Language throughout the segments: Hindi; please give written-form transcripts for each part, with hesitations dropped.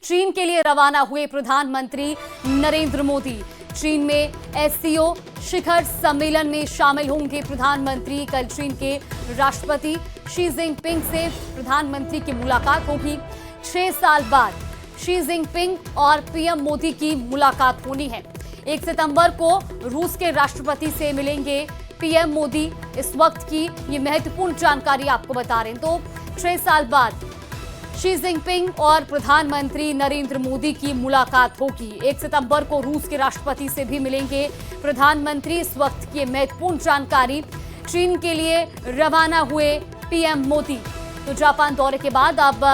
चीन के लिए रवाना हुए प्रधानमंत्री नरेंद्र मोदी। चीन में एससीओ शिखर सम्मेलन में शामिल होंगे प्रधानमंत्री। कल चीन के राष्ट्रपति शी जिनपिंग से प्रधानमंत्री की मुलाकात होगी। 6 साल बाद शी जिनपिंग और पीएम मोदी की मुलाकात होनी है। 1 सितंबर को रूस के राष्ट्रपति से मिलेंगे पीएम मोदी। इस वक्त की ये महत्वपूर्ण जानकारी आपको बता रहे हैं। तो 6 साल बाद शी जिनपिंग और प्रधानमंत्री नरेंद्र मोदी की मुलाकात होगी। 1 सितंबर को रूस के राष्ट्रपति से भी मिलेंगे प्रधानमंत्री। इस वक्त की महत्वपूर्ण जानकारी, चीन के लिए रवाना हुए पीएम मोदी। तो जापान दौरे के बाद अब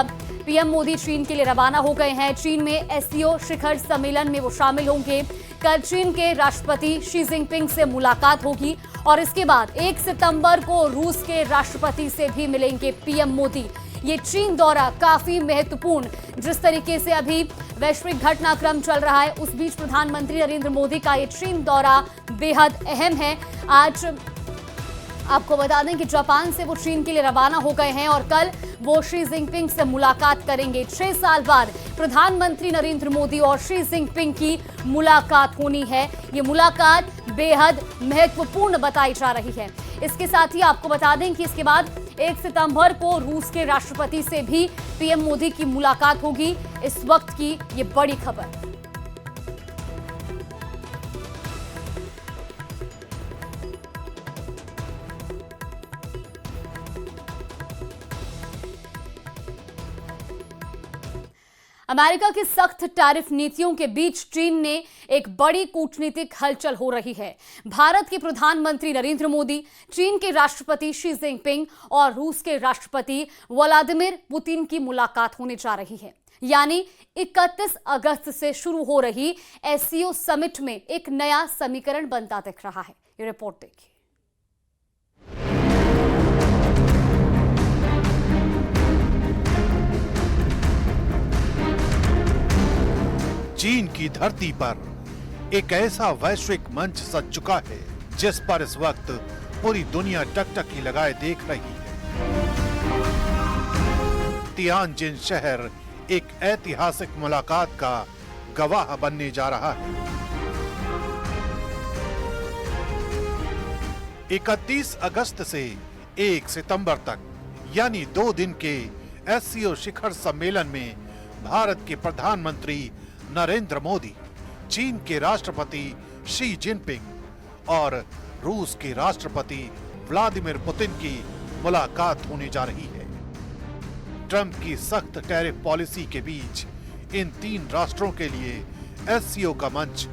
पीएम मोदी चीन के लिए रवाना हो गए हैं। चीन में एससीओ शिखर सम्मेलन में वो शामिल होंगे। कल चीन के राष्ट्रपति शी जिनपिंग से मुलाकात होगी और इसके बाद 1 सितंबर को रूस के राष्ट्रपति से भी मिलेंगे पीएम मोदी। ये चीन दौरा काफी महत्वपूर्ण, जिस तरीके से अभी वैश्विक घटनाक्रम चल रहा है, उस बीच प्रधानमंत्री नरेंद्र मोदी का ये चीन दौरा बेहद अहम है। आज आपको बता दें कि जापान से वो चीन के लिए रवाना हो गए हैं और कल वो शी जिनपिंग से मुलाकात करेंगे। 6 साल बाद प्रधानमंत्री नरेंद्र मोदी और शी जिनपिंग की मुलाकात होनी है। ये मुलाकात बेहद महत्वपूर्ण बताई जा रही है। इसके साथ ही आपको बता दें कि इसके बाद 1 सितंबर को रूस के राष्ट्रपति से भी पीएम मोदी की मुलाकात होगी। इस वक्त की ये बड़ी खबर। अमेरिका की सख्त टैरिफ नीतियों के बीच चीन ने एक बड़ी कूटनीतिक हलचल हो रही है। भारत के प्रधानमंत्री नरेंद्र मोदी, चीन के राष्ट्रपति शी जिनपिंग और रूस के राष्ट्रपति व्लादिमीर पुतिन की मुलाकात होने जा रही है। यानी 31 अगस्त से शुरू हो रही एससीओ समिट में एक नया समीकरण बनता दिख रहा है। ये रिपोर्ट देखिए। चीन की धरती पर एक ऐसा वैश्विक मंच सज चुका है जिस पर इस वक्त पूरी दुनिया टकटकी लगाए देख रही है। तियानजिन शहर एक ऐतिहासिक मुलाकात का गवाह बनने जा रहा है। 31 अगस्त से 1 सितंबर तक यानी 2 दिन के एससीओ शिखर सम्मेलन में भारत के प्रधानमंत्री नरेंद्र मोदी, चीन के राष्ट्रपति शी जिनपिंग और रूस के राष्ट्रपति व्लादिमीर पुतिन की मुलाकात होने जा रही है। ट्रंप की सख्त टैरिफ पॉलिसी के बीच इन 3 राष्ट्रों के लिए एससीओ का मंच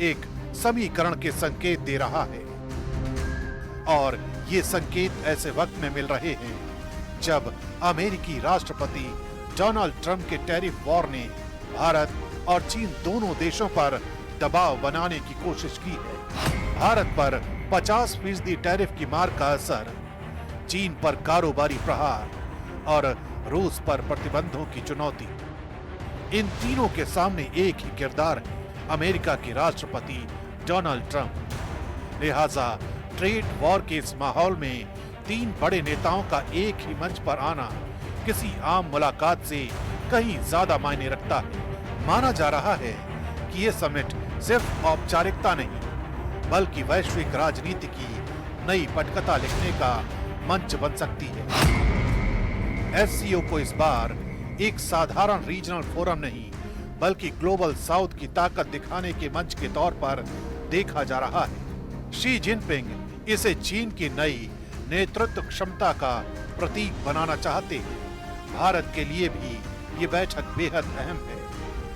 एक समीकरण के संकेत दे रहा है और ये संकेत ऐसे वक्त में मिल रहे हैं जब अमेरिकी राष्ट्रपति डोनाल्ड ट्रंप के टैरिफ वॉर ने भारत और चीन दोनों देशों पर दबाव बनाने की कोशिश की है। भारत पर 50% टैरिफ की मार का असर, चीन पर कारोबारी प्रहार और रूस पर प्रतिबंधों की चुनौती, इन तीनों के सामने एक ही किरदार है, अमेरिका के राष्ट्रपति डोनाल्ड ट्रंप। लिहाजा ट्रेड वॉर के इस माहौल में 3 बड़े नेताओं का एक ही मंच पर आना किसी आम मुलाकात से कहीं ज्यादा मायने रखता है। माना जा रहा है कि ये समिट सिर्फ औपचारिकता नहीं बल्कि वैश्विक राजनीति की नई पटकथा लिखने का मंच बन सकती है। एससीओ को इस बार एक साधारण रीजनल फोरम नहीं बल्कि ग्लोबल साउथ की ताकत दिखाने के मंच के तौर पर देखा जा रहा है। शी जिनपिंग इसे चीन की नई नेतृत्व क्षमता का प्रतीक बनाना चाहते हैं। भारत के लिए भी ये बैठक बेहद अहम है।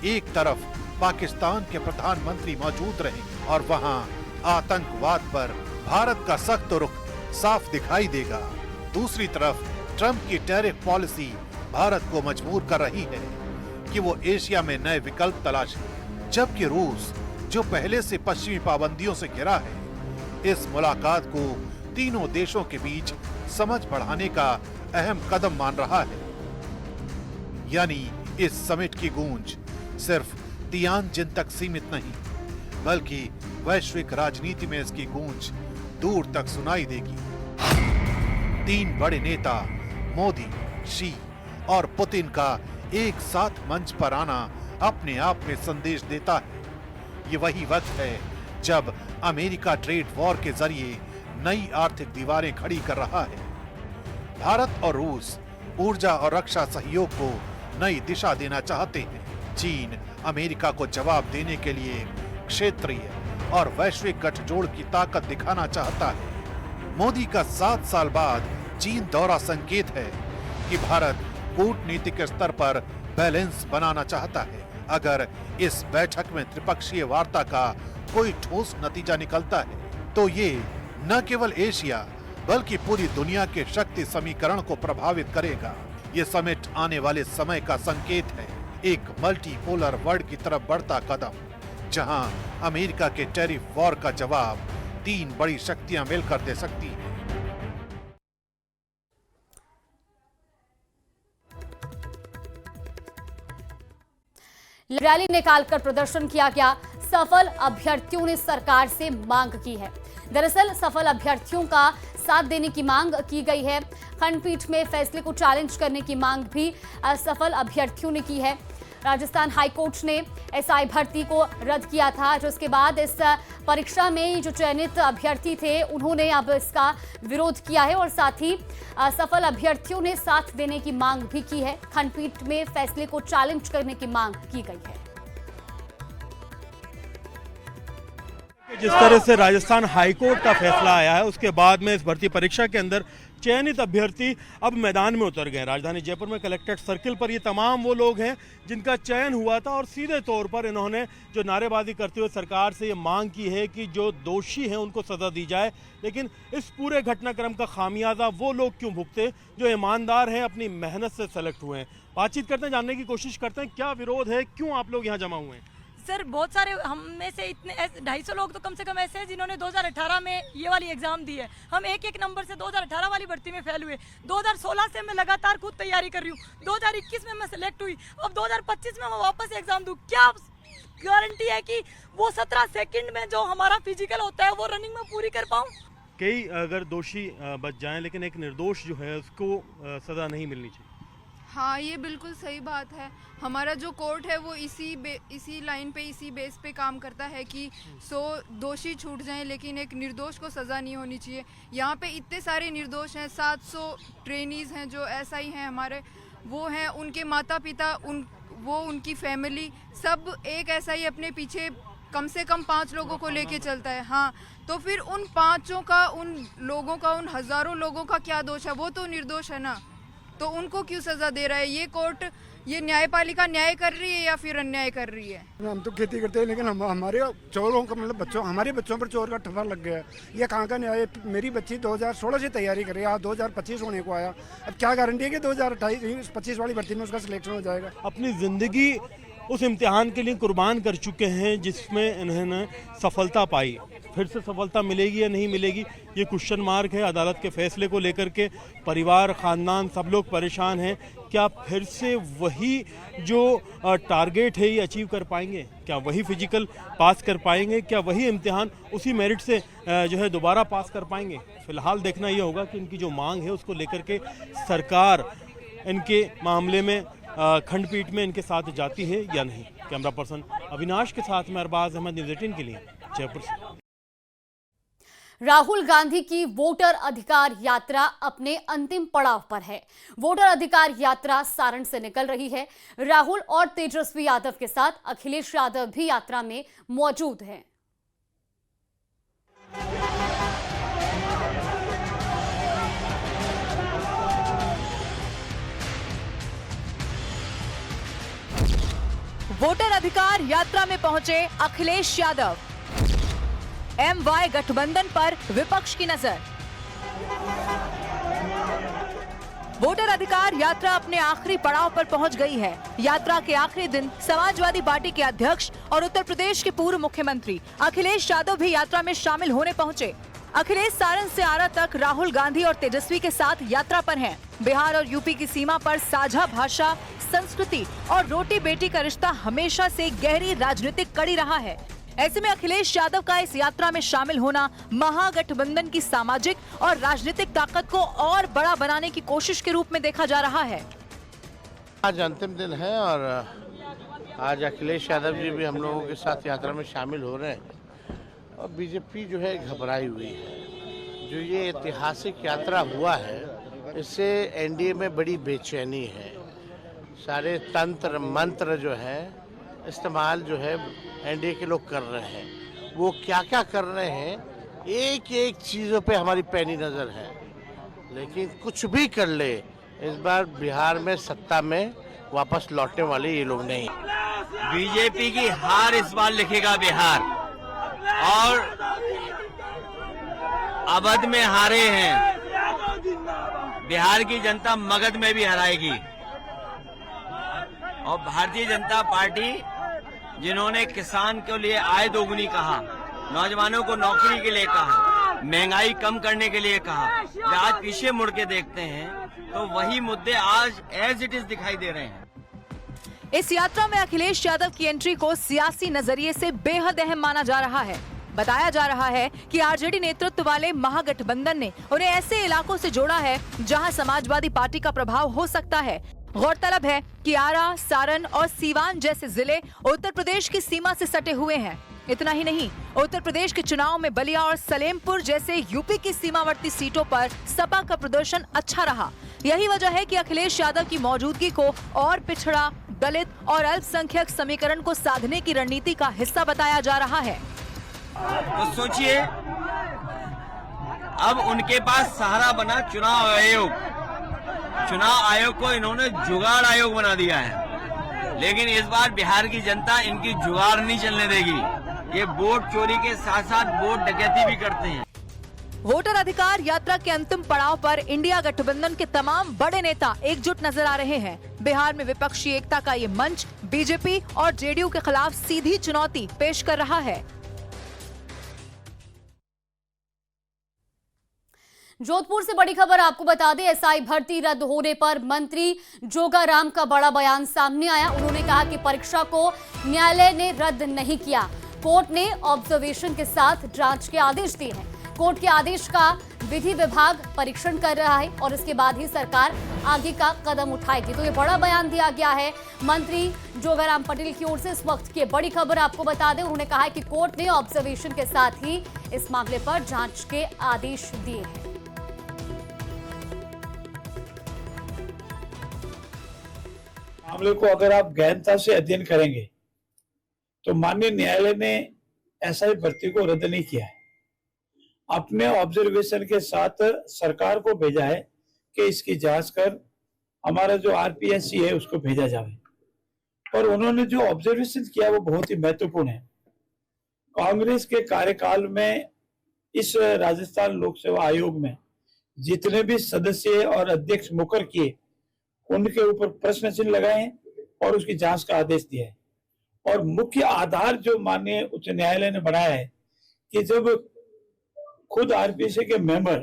एक तरफ पाकिस्तान के प्रधानमंत्री मौजूद रहे और वहां आतंकवाद पर भारत का सख्त रुख साफ दिखाई देगा। दूसरी तरफ ट्रंप की टैरिफ पॉलिसी भारत को मजबूर कर रही है कि वो एशिया में नए विकल्प तलाशे, जबकि रूस जो पहले से पश्चिमी पाबंदियों से घिरा है, इस मुलाकात को तीनों देशों के बीच समझ बढ़ाने का अहम कदम मान रहा है। यानी इस समिट की गूंज सिर्फ तियानजिन तक सीमित नहीं बल्कि वैश्विक राजनीति में इसकी गूंज दूर तक सुनाई देगी। 3 बड़े नेता मोदी, शी और पुतिन का एक साथ मंच पर आना अपने आप में संदेश देता है। ये वही वक्त है जब अमेरिका ट्रेड वॉर के जरिए नई आर्थिक दीवारें खड़ी कर रहा है। भारत और रूस ऊर्जा और रक्षा सहयोग को नई दिशा देना चाहते हैं। चीन अमेरिका को जवाब देने के लिए क्षेत्रीय और वैश्विक गठजोड़ की ताकत दिखाना चाहता है। मोदी का 7 साल बाद चीन दौरा संकेत है कि भारत कूटनीतिक स्तर पर बैलेंस बनाना चाहता है। अगर इस बैठक में त्रिपक्षीय वार्ता का कोई ठोस नतीजा निकलता है तो ये न केवल एशिया बल्कि पूरी दुनिया के शक्ति समीकरण को प्रभावित करेगा। ये समिट आने वाले समय का संकेत है, एक मल्टीपोलर वर्ल्ड की तरफ बढ़ता कदम, जहां अमेरिका के टैरिफ वॉर का जवाब 3 बड़ी शक्तियां मिलकर दे सकती हैं। रैली निकालकर प्रदर्शन किया गया। सफल अभ्यर्थियों ने सरकार से मांग की है। दरअसल सफल अभ्यर्थियों का साथ देने की मांग की गई है। खंडपीठ में फैसले को चैलेंज करने की मांग भी सफल अभ्यर्थियों ने की है। राजस्थान हाईकोर्ट ने एसआई भर्ती को रद्द किया था, जिसके बाद इस परीक्षा में जो चयनित अभ्यर्थी थे उन्होंने अब इसका विरोध किया है और साथ ही सफल अभ्यर्थियों ने साथ देने की मांग भी की है। खंडपीठ में फैसले को चैलेंज करने की मांग की गई है। जिस तरह से राजस्थान हाईकोर्ट का फैसला आया है उसके बाद में इस भर्ती परीक्षा के अंदर चयनित अभ्यर्थी अब मैदान में उतर गए। राजधानी जयपुर में कलेक्ट्रेट सर्किल पर ये तमाम वो लोग हैं जिनका चयन हुआ था और सीधे तौर पर इन्होंने जो नारेबाजी करते हुए सरकार से ये मांग की है कि जो दोषी हैं उनको सजा दी जाए। लेकिन इस पूरे घटनाक्रम का खामियाजा वो लोग क्यों भुगते जो ईमानदार हैं, अपनी मेहनत से सेलेक्ट हुए हैं। बातचीत करते हैं, जानने की कोशिश करते हैं क्या विरोध है, क्यों आप लोग यहाँ जमा हुए हैं। सर बहुत सारे हम में से इतने 250 लोग तो कम से कम ऐसे हैं जिन्होंने 2018 में ये वाली एग्जाम दी है। हम एक नंबर से 2018 वाली भर्ती में फेल हुए। 2016 से मैं लगातार खुद तैयारी कर रही हूँ। 2021 में मैं सिलेक्ट हुई, अब 2025 में मैं वापस एग्जाम दूँ। क्या गारंटी है कि वो 17 सेकंड में जो हमारा फिजिकल होता है वो रनिंग में पूरी कर पाऊँ। कई अगर दोषी बच जाएं लेकिन एक निर्दोष जो है उसको सजा नहीं मिलनी चाहिए। हाँ, ये बिल्कुल सही बात है। हमारा जो कोर्ट है वो इसी लाइन पे, इसी बेस पे काम करता है कि 100 दोषी छूट जाएं लेकिन एक निर्दोष को सज़ा नहीं होनी चाहिए। यहाँ पे इतने सारे निर्दोष हैं, 700 ट्रेनीज हैं जो एसआई हैं हमारे, वो हैं, उनके माता पिता, उनकी फैमिली, सब एक एसआई अपने पीछे कम से कम 5 लोगों को लेके चलता है। हाँ, तो फिर उन 5 का, उन लोगों का, उन हज़ारों लोगों का क्या दोष है? वो तो निर्दोष है ना, तो उनको क्यों सजा दे रहा है ये कोर्ट? ये न्यायपालिका न्याय कर रही है या फिर अन्याय कर रही है? हम तो खेती करते हैं लेकिन हमारे चोरों का मतलब हमारे बच्चों पर चोर का ठप्पा लग गया है। ये कहाँ का न्याय? मेरी बच्ची 2016 से तैयारी कर रही है, आज 2025 होने को आया। अब क्या गारंटी है कि 2028-25 वाली भर्ती में उसका सिलेक्शन हो जाएगा? अपनी जिंदगी उस इम्तिहान के लिए कुर्बान कर चुके हैं जिसमें इन्होंने सफलता पाई। फिर से सफलता मिलेगी या नहीं मिलेगी ये क्वेश्चन मार्क है। अदालत के फैसले को लेकर के परिवार, खानदान सब लोग परेशान हैं। क्या फिर से वही जो टारगेट है ये अचीव कर पाएंगे? क्या वही फिजिकल पास कर पाएंगे? क्या वही इम्तिहान उसी मेरिट से जो है दोबारा पास कर पाएंगे? फिलहाल देखना ये होगा कि इनकी जो मांग है उसको लेकर के सरकार इनके मामले में खंडपीठ में इनके साथ जाती है या नहीं। कैमरा पर्सन अविनाश के साथ में अरबाज अहमद, न्यूज़ 18 के लिए जयपुर से। राहुल गांधी की वोटर अधिकार यात्रा अपने अंतिम पड़ाव पर है। वोटर अधिकार यात्रा सारण से निकल रही है। राहुल और तेजस्वी यादव के साथ अखिलेश यादव भी यात्रा में मौजूद हैं। वोटर अधिकार यात्रा में पहुंचे अखिलेश यादव। MY गठबंधन पर विपक्ष की नजर। वोटर अधिकार यात्रा अपने आखिरी पड़ाव पर पहुंच गई है। यात्रा के आखिरी दिन समाजवादी पार्टी के अध्यक्ष और उत्तर प्रदेश के पूर्व मुख्यमंत्री अखिलेश यादव भी यात्रा में शामिल होने पहुंचे। अखिलेश सारण से आरा तक राहुल गांधी और तेजस्वी के साथ यात्रा पर हैं। बिहार और यूपी की सीमा पर साझा भाषा, संस्कृति और रोटी बेटी का रिश्ता हमेशा से गहरी राजनीतिक कड़ी रहा है। ऐसे में अखिलेश यादव का इस यात्रा में शामिल होना महागठबंधन की सामाजिक और राजनीतिक ताकत को और बड़ा बनाने की कोशिश के रूप में देखा जा रहा है। आज अंतिम दिन है और आज अखिलेश यादव जी भी हम लोगों के साथ यात्रा में शामिल हो रहे हैं और बीजेपी जो है घबराई हुई है। जो ये ऐतिहासिक यात्रा हुआ है इससे एनडीए में बड़ी बेचैनी है। सारे तंत्र मंत्र जो है इस्तेमाल जो है एनडीए के लोग कर रहे हैं। वो क्या क्या कर रहे हैं, एक एक चीज़ों पे हमारी पैनी नज़र है। लेकिन कुछ भी कर ले, इस बार बिहार में सत्ता में वापस लौटने वाले ये लोग नहीं। बीजेपी की हार इस बार लिखेगा बिहार, और अवध में हारे हैं, बिहार की जनता मगध में भी हराएगी। और भारतीय जनता पार्टी जिन्होंने किसान के लिए आय दोगुनी कहा, नौजवानों को नौकरी के लिए कहा, महंगाई कम करने के लिए कहा, आज पीछे मुड़ के देखते हैं तो वही मुद्दे आज एज इट इज दिखाई दे रहे हैं। इस यात्रा में अखिलेश यादव की एंट्री को सियासी नजरिए से बेहद अहम माना जा रहा है। बताया जा रहा है कि आरजेडी नेतृत्व वाले महागठबंधन ने उन्हें ऐसे इलाकों से जोड़ा है जहां समाजवादी पार्टी का प्रभाव हो सकता है। गौरतलब है कि आरा, सारण और सीवान जैसे जिले उत्तर प्रदेश की सीमा से सटे हुए हैं। इतना ही नहीं, उत्तर प्रदेश के चुनाव में बलिया और सलेमपुर जैसे यूपी की सीमावर्ती सीटों पर सपा का प्रदर्शन अच्छा रहा। यही वजह है कि अखिलेश यादव की मौजूदगी को और पिछड़ा, दलित और अल्पसंख्यक समीकरण को साधने की रणनीति का हिस्सा बताया जा रहा है। तो सोचिए, अब उनके पास सहारा बना चुनाव आयोग। चुनाव आयोग को इन्होंने जुगाड़ आयोग बना दिया है, लेकिन इस बार बिहार की जनता इनकी जुगाड़ नहीं चलने देगी। ये वोट चोरी के साथ साथ वोट डकैती भी करते हैं। वोटर अधिकार यात्रा के अंतिम पड़ाव पर इंडिया गठबंधन के तमाम बड़े नेता एकजुट नजर आ रहे हैं। बिहार में विपक्षी एकता का ये मंच बीजेपी और जेडीयू के खिलाफ सीधी चुनौती पेश कर रहा है। जोधपुर से बड़ी खबर आपको बता दें, एसआई भर्ती रद्द होने पर मंत्री जोगाराम का बड़ा बयान सामने आया। उन्होंने कहा कि परीक्षा को न्यायालय ने रद्द नहीं किया, कोर्ट ने ऑब्जर्वेशन के साथ जांच के आदेश दिए हैं। कोर्ट के आदेश का विधि विभाग परीक्षण कर रहा है और इसके बाद ही सरकार आगे का कदम उठाएगी। तो ये बड़ा बयान दिया गया है मंत्री जोगाराम पटेल की ओर से। इस वक्त की बड़ी खबर आपको बता दें, उन्होंने कहा है कि कोर्ट ने ऑब्जर्वेशन के साथ ही इस मामले पर जांच के आदेश दिए हैं। मामले को अगर आप गहनता से अध्ययन करेंगे तो माननीय न्यायालय ने एसआई भर्ती को रद्द नहीं किया है। अपने ऑब्जर्वेशन के साथ सरकार को भेजा है कि इसकी जांच कर हमारा जो आरपीएससी है उसको भेजा जाए। और उन्होंने जो ऑब्जर्वेशन किया वो बहुत ही महत्वपूर्ण है। कांग्रेस के कार्यकाल में इस राजस्थान लोक सेवा आयोग में जितने भी सदस्य और अध्यक्ष मुकर किए, उनके ऊपर प्रश्न चिन्ह लगाए हैं और उसकी जांच का आदेश दिया है। और मुख्य आधार जो माननीय उच्च न्यायालय ने बनाया है कि जब खुद आरपीएससी के मेंबर,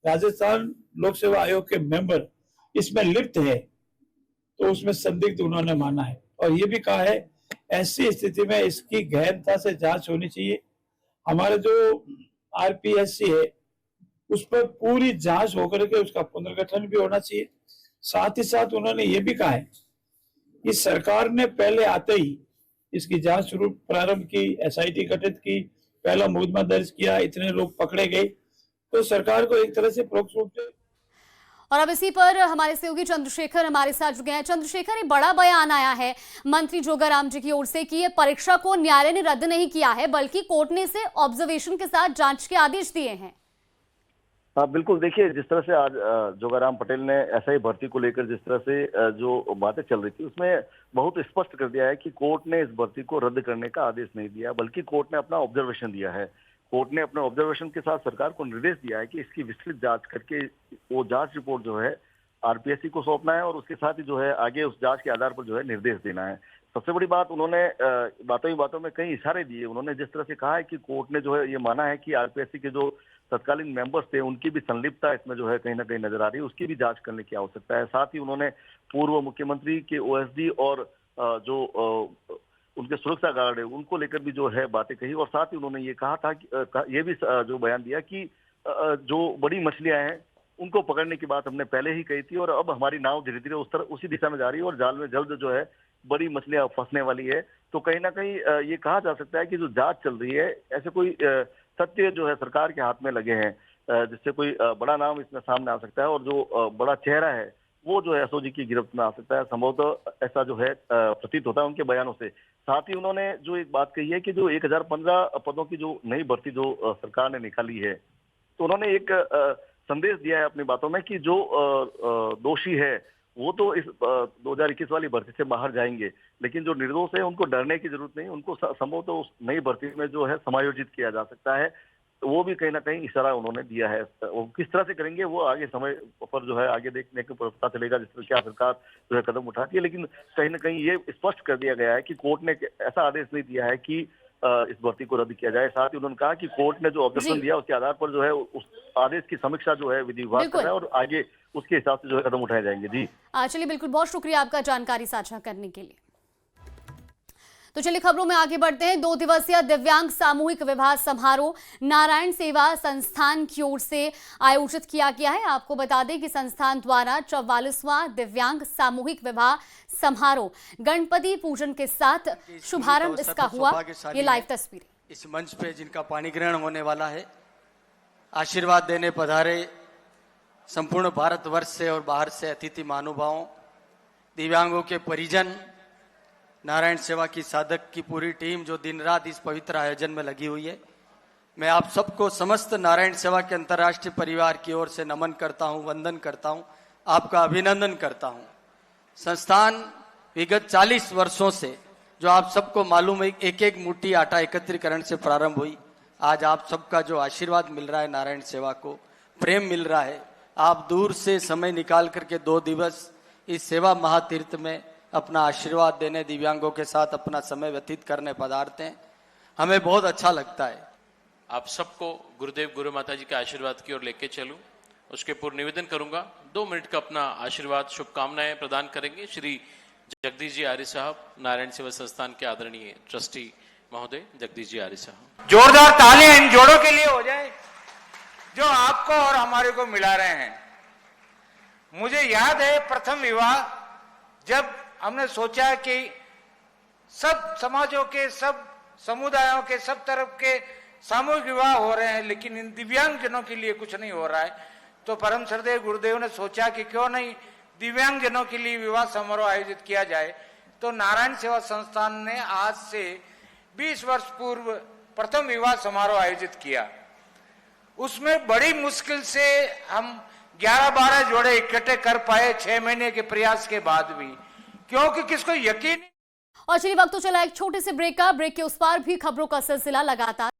राजस्थान लोक सेवा आयोग के मेंबर इसमें लिप्त है तो उसमें संदिग्ध उन्होंने माना है। और ये भी कहा है ऐसी स्थिति में इसकी गहनता से जांच होनी चाहिए। हमारे जो आरपीएससी है उस पर पूरी जांच होकर के उसका पुनर्गठन भी होना चाहिए। साथ ही साथ उन्होंने ये भी कहा है कि सरकार ने पहले आते ही इसकी जांच शुरू प्रारंभ की, एसआईटी गठित की, पहला मुकदमा दर्ज किया, इतने लोग पकड़े गए, तो सरकार को एक तरह से परोक्ष रूप से। और अब इसी पर हमारे सहयोगी चंद्रशेखर हमारे साथ जुड़ गए हैं। चंद्रशेखर, ये बड़ा बयान आया है मंत्री जोगाराम जी की ओर से कि ये परीक्षा को न्यायालय ने रद्द नहीं किया है, बल्कि कोर्ट ने इसे ऑब्जर्वेशन के साथ जांच के आदेश दिए हैं। हाँ बिल्कुल, देखिए जिस तरह से आज जोगाराम पटेल ने एसआई भर्ती को लेकर जिस तरह से जो बातें चल रही थी उसमें बहुत स्पष्ट कर दिया है कि कोर्ट ने इस भर्ती को रद्द करने का आदेश नहीं दिया, बल्कि कोर्ट ने अपना ऑब्जर्वेशन दिया है। कोर्ट ने अपने ऑब्जर्वेशन के साथ सरकार को निर्देश दिया है कि इसकी विस्तृत जांच करके वो जांच रिपोर्ट जो है आरपीएससी को सौंपना है और उसके साथ ही जो है आगे उस जांच के आधार पर जो है निर्देश देना है। सबसे बड़ी बात, उन्होंने बातों ही बातों में कई इशारे दिए। उन्होंने जिस तरह से कहा है कि कोर्ट ने जो है ये माना है कि आरपीएससी के जो तत्कालीन मेंबर्स थे उनकी भी संलिप्तता इसमें जो है कहीं ना कहीं नजर आ रही है, उसकी भी जांच करने की आवश्यकता है। साथ ही उन्होंने पूर्व मुख्यमंत्री के ओएसडी और जो उनके सुरक्षा गार्ड है उनको लेकर भी जो है बातें कही। और साथ ही उन्होंने ये कहा था कि ये भी जो बयान दिया कि जो बड़ी मछलियां हैं उनको पकड़ने की बात हमने पहले ही कही थी, और अब हमारी नाव धीरे धीरे उसी दिशा में जा रही है और जाल में जल्द जो है बड़ी मछलियां फंसने वाली है। तो कहीं ना कहीं ये कहा जा सकता है कि जो जांच चल रही है, ऐसे कोई सत्य जो है सरकार के हाथ में लगे हैं, जिससे कोई बड़ा नाम इसमें सामने आ सकता है और जो बड़ा चेहरा है वो जो है एसओजी की गिरफ्त में आ सकता है। संभवतः ऐसा जो है प्रतीत होता है उनके बयानों से। साथ ही उन्होंने जो एक बात कही है कि जो 1015 पदों की जो नई भर्ती जो सरकार ने निकाली है, तो उन्होंने एक संदेश दिया है अपनी बातों में कि जो दोषी है वो तो इस 2021 वाली भर्ती से बाहर जाएंगे, लेकिन जो निर्दोष है उनको डरने की जरूरत नहीं, उनको संभवतः उस नई भर्ती में जो है समायोजित किया जा सकता है। वो भी कहीं ना कहीं इशारा उन्होंने दिया है। वो किस तरह से करेंगे वो आगे समय पर जो है आगे देखने को पता चलेगा, जिस तरह क्या सरकार जो है कदम उठाती है। लेकिन कहीं ना कहीं ये स्पष्ट कर दिया गया है कि कोर्ट ने ऐसा आदेश नहीं दिया है कि इस भर्ती को रद्द किया जाए। साथ ही उन्होंने कहा कि कोर्ट ने जो ऑब्जेक्शन दिया उसके आधार पर जो है उस आदेश की समीक्षा जो है विधि विभाग कर रहा है और आगे उसके हिसाब से जो है कदम उठाए जाएंगे। जी चलिए, बिल्कुल, बहुत शुक्रिया आपका जानकारी साझा करने के लिए। तो चलिए खबरों में आगे बढ़ते हैं। 2 दिवसीय दिव्यांग सामूहिक विवाह समारोह नारायण सेवा संस्थान की ओर से आयोजित किया गया है। आपको बता दें कि संस्थान द्वारा 44वां दिव्यांग सामूहिक विवाह समारोह गणपति पूजन के साथ शुभारंभ इसका हुआ। ये लाइव तस्वीर इस मंच पे जिनका पाणी ग्रहण होने वाला है, आशीर्वाद देने पधारे संपूर्ण भारतवर्ष से और बाहर से अतिथि महानुभावों, दिव्यांगों के परिजन, नारायण सेवा की साधक की पूरी टीम जो दिन रात इस पवित्र आयोजन में लगी हुई है, मैं आप सबको समस्त नारायण सेवा के अंतर्राष्ट्रीय परिवार की ओर से नमन करता हूं, वंदन करता हूं, आपका अभिनंदन करता हूं। संस्थान विगत 40 वर्षों से, जो आप सबको मालूम है, एक एक मुट्ठी आटा एकत्रीकरण से प्रारंभ हुई। आज आप सबका जो आशीर्वाद मिल रहा है, नारायण सेवा को प्रेम मिल रहा है, आप दूर से समय निकाल करके 2 दिवस इस सेवा महातीर्थ में अपना आशीर्वाद देने, दिव्यांगों के साथ अपना समय व्यतीत करने पधारते हैं, हमें बहुत अच्छा लगता है। आप सबको गुरुदेव गुरु माता जी के आशीर्वाद की ओर लेके चलूं, उसके पूर्व निवेदन करूंगा। 2 मिनट का अपना आशीर्वाद शुभकामनाएं प्रदान करेंगे श्री जगदीश जी आर्य साहब, नारायण सेवा संस्थान के आदरणीय ट्रस्टी महोदय जगदीश जी आर्य साहब। जोरदार तालियां इन जोड़ों के लिए हो जाए जो आपको और हमारे को मिला रहे हैं। मुझे याद है प्रथम विवाह जब हमने सोचा कि सब समाजों के, सब समुदायों के, सब तरफ के सामूहिक विवाह हो रहे हैं, लेकिन इन दिव्यांगजनों के लिए कुछ नहीं हो रहा है, तो परम श्रद्धेय गुरुदेव ने सोचा कि क्यों नहीं दिव्यांगजनों के लिए विवाह समारोह आयोजित किया जाए। तो नारायण सेवा संस्थान ने आज से 20 वर्ष पूर्व प्रथम विवाह समारोह आयोजित किया। उसमें बड़ी मुश्किल से हम 11-12 जोड़े इकट्ठे कर पाए 6 महीने के प्रयास के बाद भी, क्योंकि किसको यकीन। और चलिए, वक्त तो चला एक छोटे से ब्रेक का। ब्रेक के उस पार भी खबरों का सिलसिला लगातार